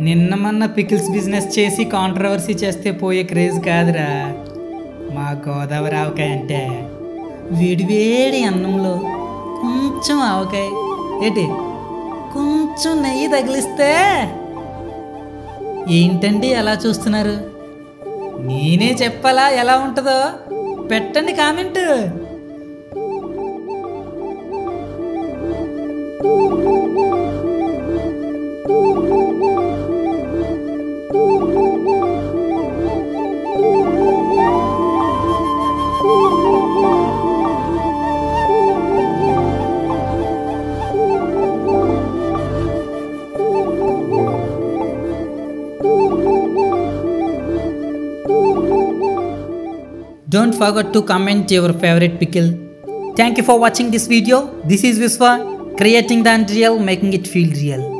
నిన్న మొన్న pickles business చేసి కాంట్రవర్సీ చేస్తే పోయే క్రేజ్ కాదురా మా గోదావరి ఆవకాయ అంటే. వేడివేడి అన్నంలో కొంచెం ఆవకాయ ఏంటి కొంచెం నెయ్యి తగిలిస్తే. ఏంటండి అలా చూస్తున్నారు? నేనే చెప్పాలా ఎలా ఉంటుందో? పెట్టండి comment. Don't forget to comment your favorite pickle. Thank you for watching this video. This is Viswa, creating the unreal, making it feel real.